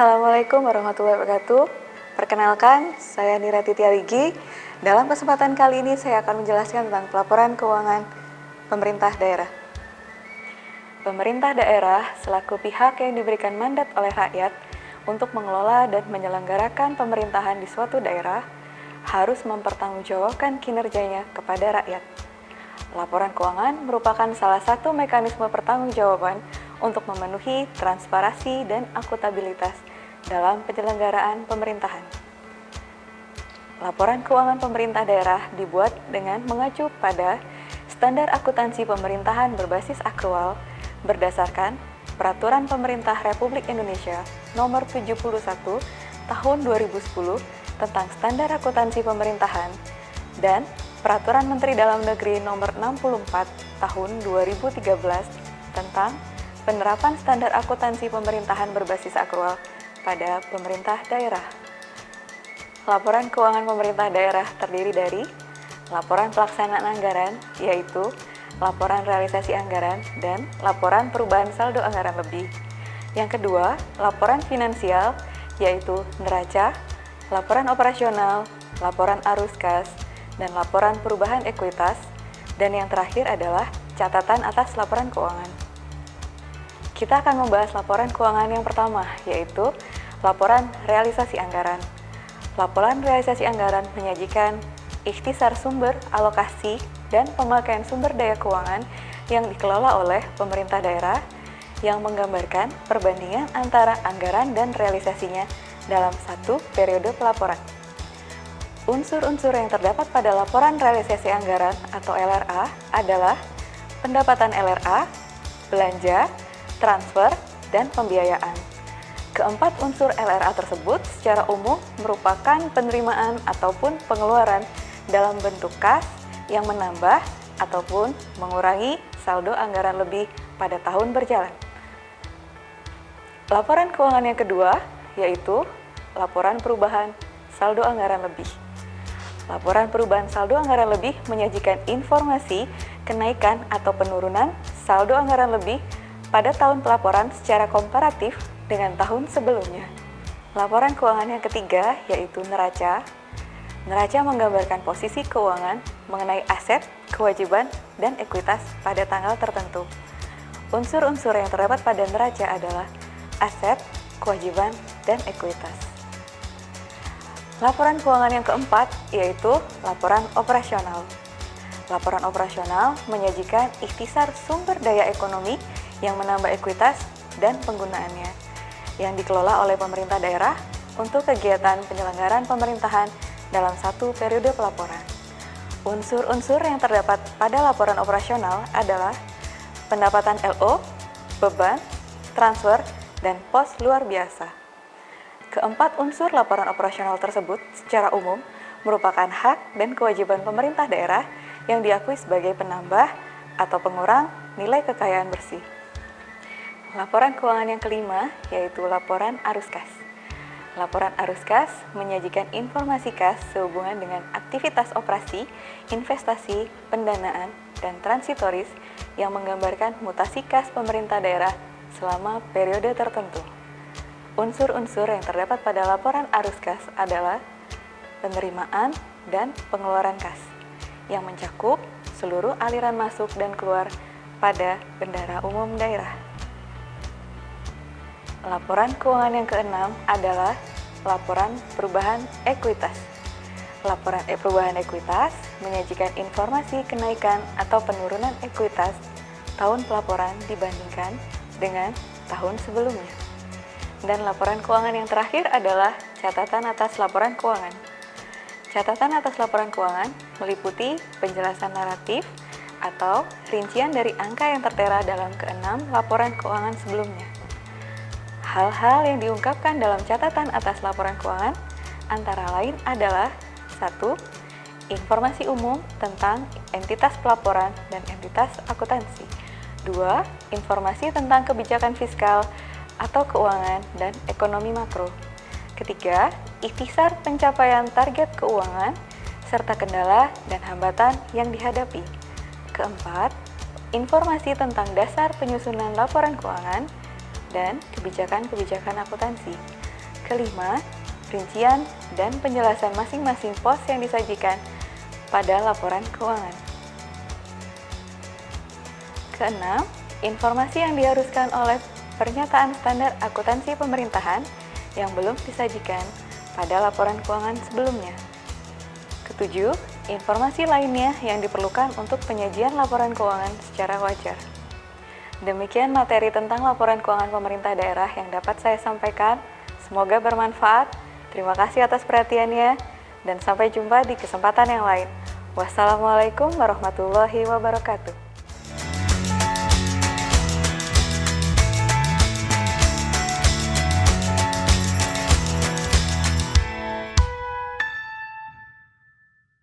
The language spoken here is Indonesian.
Assalamualaikum warahmatullahi wabarakatuh. Perkenalkan, saya Nira Titi Aligi. Dalam kesempatan kali ini saya akan menjelaskan tentang pelaporan keuangan pemerintah daerah. Pemerintah daerah selaku pihak yang diberikan mandat oleh rakyat untuk mengelola dan menyelenggarakan pemerintahan di suatu daerah harus mempertanggungjawabkan kinerjanya kepada rakyat. Laporan keuangan merupakan salah satu mekanisme pertanggungjawaban untuk memenuhi transparansi dan akuntabilitas dalam penyelenggaraan pemerintahan. Laporan keuangan pemerintah daerah dibuat dengan mengacu pada standar akuntansi pemerintahan berbasis akrual berdasarkan Peraturan Pemerintah Republik Indonesia Nomor 71 Tahun 2010 tentang Standar Akuntansi Pemerintahan dan Peraturan Menteri Dalam Negeri Nomor 64 Tahun 2013 tentang penerapan standar akuntansi pemerintahan berbasis akrual pada pemerintah daerah. Laporan keuangan pemerintah daerah terdiri dari laporan pelaksanaan anggaran, yaitu laporan realisasi anggaran dan laporan perubahan saldo anggaran lebih. Yang kedua, laporan finansial, yaitu neraca, laporan operasional, laporan arus kas, dan laporan perubahan ekuitas, dan yang terakhir adalah catatan atas laporan keuangan. Kita akan membahas laporan keuangan yang pertama, yaitu laporan realisasi anggaran. Laporan realisasi anggaran menyajikan ikhtisar sumber, alokasi, dan pemakaian sumber daya keuangan yang dikelola oleh pemerintah daerah yang menggambarkan perbandingan antara anggaran dan realisasinya dalam satu periode pelaporan. Unsur-unsur yang terdapat pada laporan realisasi anggaran atau LRA adalah pendapatan LRA, belanja, transfer, dan pembiayaan. Keempat unsur LRA tersebut secara umum merupakan penerimaan ataupun pengeluaran dalam bentuk kas yang menambah ataupun mengurangi saldo anggaran lebih pada tahun berjalan. Laporan keuangan yang kedua yaitu laporan perubahan saldo anggaran lebih. Laporan perubahan saldo anggaran lebih menyajikan informasi kenaikan atau penurunan saldo anggaran lebih pada tahun pelaporan secara komparatif dengan tahun sebelumnya. Laporan keuangan yang ketiga yaitu neraca. Neraca menggambarkan posisi keuangan mengenai aset, kewajiban, dan ekuitas pada tanggal tertentu. Unsur-unsur yang terdapat pada neraca adalah aset, kewajiban, dan ekuitas. Laporan keuangan yang keempat yaitu laporan operasional. Laporan operasional menyajikan ikhtisar sumber daya ekonomi yang menambah ekuitas dan penggunaannya yang dikelola oleh pemerintah daerah untuk kegiatan penyelenggaraan pemerintahan dalam satu periode pelaporan. Unsur-unsur yang terdapat pada laporan operasional adalah pendapatan LO, beban, transfer, dan pos luar biasa. Keempat unsur laporan operasional tersebut secara umum merupakan hak dan kewajiban pemerintah daerah yang diakui sebagai penambah atau pengurang nilai kekayaan bersih. Laporan keuangan yang kelima yaitu laporan arus kas. Laporan arus kas menyajikan informasi kas sehubungan dengan aktivitas operasi, investasi, pendanaan, dan transitoris yang menggambarkan mutasi kas pemerintah daerah selama periode tertentu. Unsur-unsur yang terdapat pada laporan arus kas adalah penerimaan dan pengeluaran kas yang mencakup seluruh aliran masuk dan keluar pada bendara umum daerah. Laporan keuangan yang keenam adalah laporan perubahan ekuitas. Laporan perubahan ekuitas menyajikan informasi kenaikan atau penurunan ekuitas tahun pelaporan dibandingkan dengan tahun sebelumnya. Dan laporan keuangan yang terakhir adalah catatan atas laporan keuangan. Catatan atas laporan keuangan meliputi penjelasan naratif atau rincian dari angka yang tertera dalam keenam laporan keuangan sebelumnya. Hal-hal yang diungkapkan dalam catatan atas laporan keuangan antara lain adalah 1. Informasi umum tentang entitas pelaporan dan entitas akuntansi. 2. Informasi tentang kebijakan fiskal atau keuangan dan ekonomi makro. Ketiga, ikhtisar pencapaian target keuangan serta kendala dan hambatan yang dihadapi. Keempat, informasi tentang dasar penyusunan laporan keuangan dan kebijakan-kebijakan akuntansi. Kelima, rincian dan penjelasan masing-masing pos yang disajikan pada laporan keuangan. Keenam, informasi yang diharuskan oleh pernyataan standar akuntansi pemerintahan yang belum disajikan pada laporan keuangan sebelumnya. Ketujuh, informasi lainnya yang diperlukan untuk penyajian laporan keuangan secara wajar. Demikian materi tentang laporan keuangan pemerintah daerah yang dapat saya sampaikan. Semoga bermanfaat. Terima kasih atas perhatiannya dan sampai jumpa di kesempatan yang lain. Wassalamualaikum warahmatullahi wabarakatuh.